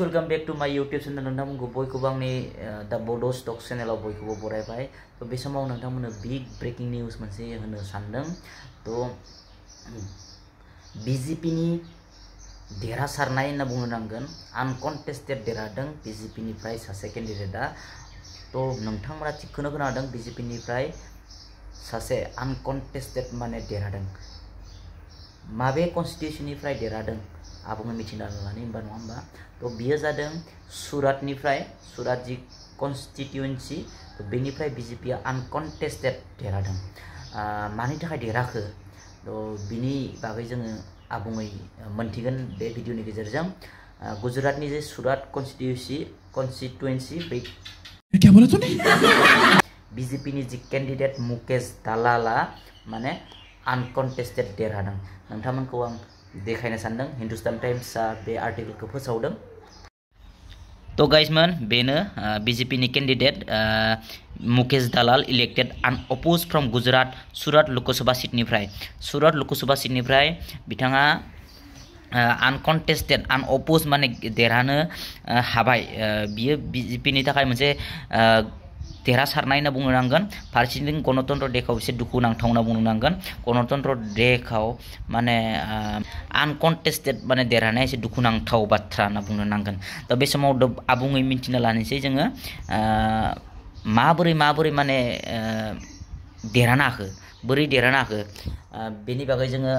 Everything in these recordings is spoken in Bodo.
Welcome back to my YouTube channel. नोंथांमोनखौ बयखौबो आंनि दा बड' स्टक चेनेलाव बयखौबो बरायबाय। थ' बे समाव नोंथांमोननो बिग ब्रेकिं निउज मोनसे होनो सानदों। थ' BJP नि देरहासारनाय होनना बुंनो नांगोन। आनकन्टेस्टेड देरहादों BJP निफ्राय सासे केन्डिडेटआ। थ' नोंथांमोना थिगखौनो खोनादों, BJP निफ्राय सासे आनकन्टेस्टेड माने देरहादों। माबे कन्स्टिट्युशननिफ्राय देरहादों आबुङै मिथिना लानानै होनबा नङा होमबा? थ' बियो जादों सुरातनिफ्राय, सुरात जि कन्स्टिट्युएन्सि, बेनिफ्राय BJP आ आनकन्टेस्टेड देरहादों। मानि थाखाय देरहाखो? थ' बिनि बागै जोङो आबुङै मोनथिगोन बे भिडिअनि गेजेरजों। गुजरातनि जे सुरात कन्स्टिट्युएन्सि बे क्या बोला तूने? BJP नि जि केन्डिडेट मुकेश दालाला माने आनकन्टेस्टेड देरहादों। नोंथांमोनखौ आं देखायनो सानदों। हिन्दुस्तान टाइम्सआ बे आर्टिकलखौ फोसावदों। तो गाइसमोन, बेनो BJP नि कैंडिडेट मुकेश दालाल इलेक्टेड अनअपोज फ्रॉम गुजरात सुरात लोकसभा सीटनिफ्राय। सुरात लोकसभा सीटनिफ्राय बिथाङा आनकन्टेस्टेड अनअपोज माने देरहानो हाबाय। बियो BJP नि थाखाय मोनसे देरहासारनाय होनना बुंनो नांगोन। फारसेथिं गणतन्त्र देखौ एसे दुखुनांथाव होनना बुंनो नांगोन। गणतन्त्र देखौ माने आनकन्टेस्टेड माने देरहानाया एसे दुखुनांथाव बाथ्रा होनना बुंनो नांगोन। दा बे समाव आबुङै मिन्थिना लानोसै जोङो माबोरै माने देरहानो हाखो, बोरै देरहानो हाखो, बेनि बागै जोङो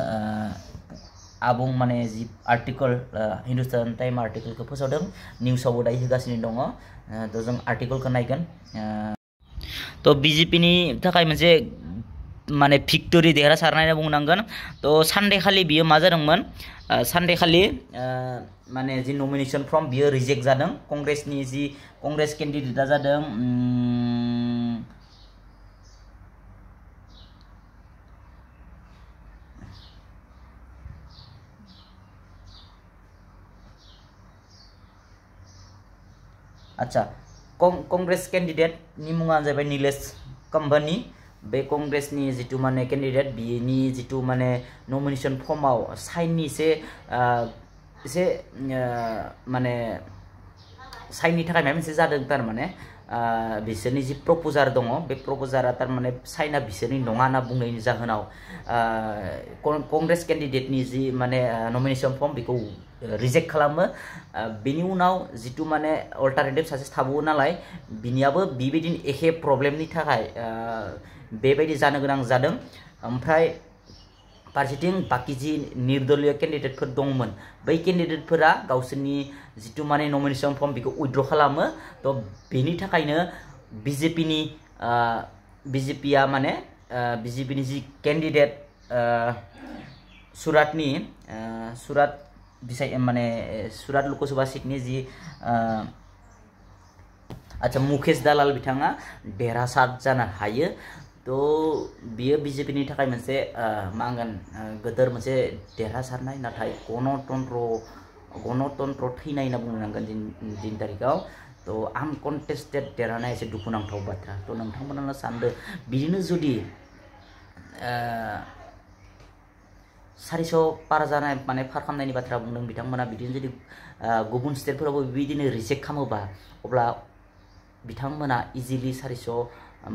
आबुं माने जि आर्टिकल हिन्दुस्तान टाइम आर्टिकलखौ फोसावदों, निउसावबो दायो होगासिनो दङ। थ' जों आर्टिकलखौ नायगोन। थ' BJP नि थाखाय मोनसे माने भिक्टरि देरहासारनाय होनना बुंनांगोन। थ' सानडे खालि बियो मा जादोंमोन? सानडे खालि माने जि नमिनेशन फर्म बियो रिजेक्ट जादों। कंग्रेसनि जि कंग्रेस केन्डिडेटआ जादों आच्छा, कंग्रेस केन्डिडेटनि मुङानो जाबाय नीलेश कंबनी। बे कंग्रेसनि जितु माने केन्डिडेट, बिनि जितु माने नमिनेशन फर्माव साइननि एसे माने साइननि थाखाय माबा मोनसे जादों। थारमाने बिसोरनि जि प्रपोजार दङ, बे प्रपोजारा थारमाने साइना बिसोरनि नङा होनना बुंनायनि जाहोनाव कंग्रेस केन्डिडेटनि जि माने नमिनेशन फर्म बेखौ रिजेक्ट खालामो। बेनि उनाव जितु माने अल्टारनेटिभ सासे थाबावो नालाय, बिनियाबो बेबायदिनो एखे प्रब्लेमनि थाखाय बेबायदि जानो गोनां जादों। ओमफ्राय फारसेथिं बाकी जि निर्दलीय केन्डिडेटफोर दंमोन, बै केन्डिडेटफोरा गावसोरनि जितु माने नमिनेशन फर्म बेखौ उइथड्र खालामो। थ' बेनि थाखायनो BJPआ माने BJP नि जि केन्डिडेट सुरातनि माने सुरात लोकसभा सीटनि जि आच्छा मुकेश दालाल बिथाङा देरहासार जानो हायो। थ' बियो BJP नि थाखाय मोनसे मा होनगोन गोदोर मोनसे देरहासारनाय। नाथाय गणतन्त्र थैनाय होनना बुंनो नांगोन दिनैनि तारिखाव। थ' आनकन्टेस्टेड देरहानाया एसे दुखुनांथाव बाथ्रा। थ' नोंथांमोनानो सानदो, बिदिनो जुदि 400 पार जानाय माने पार खालामनायनि बाथ्रा बुंदों बिथांमोना, बिदिनो जुदि गुबुन स्टेटफोरावबो बिदिनो रिजेक्ट खालामोबा, अब्ला बिथांमोना इजिलि 400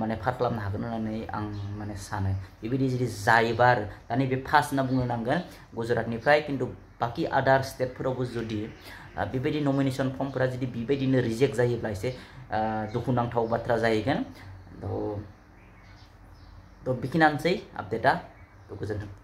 माने पार खालामनो हागोन होननानै आं माने सानो। बेबायदि जुदि जायोबा आरो दा नैबे फार्स्ट होनना बुंनो नांगोन गुजरातनिफ्राय। खिन्थु बाकी आदार स्टेटफोरावबो जुदि बेबायदि नमिनेशन फर्मफोरा जुदि बेबायदिनो रिजेक्ट जायोब्ला एसे दुखुनांथाव बाथ्रा जाहैगोन। थ' बेखिनियानोसै आपडेटआ। थ' गोजोन्थों।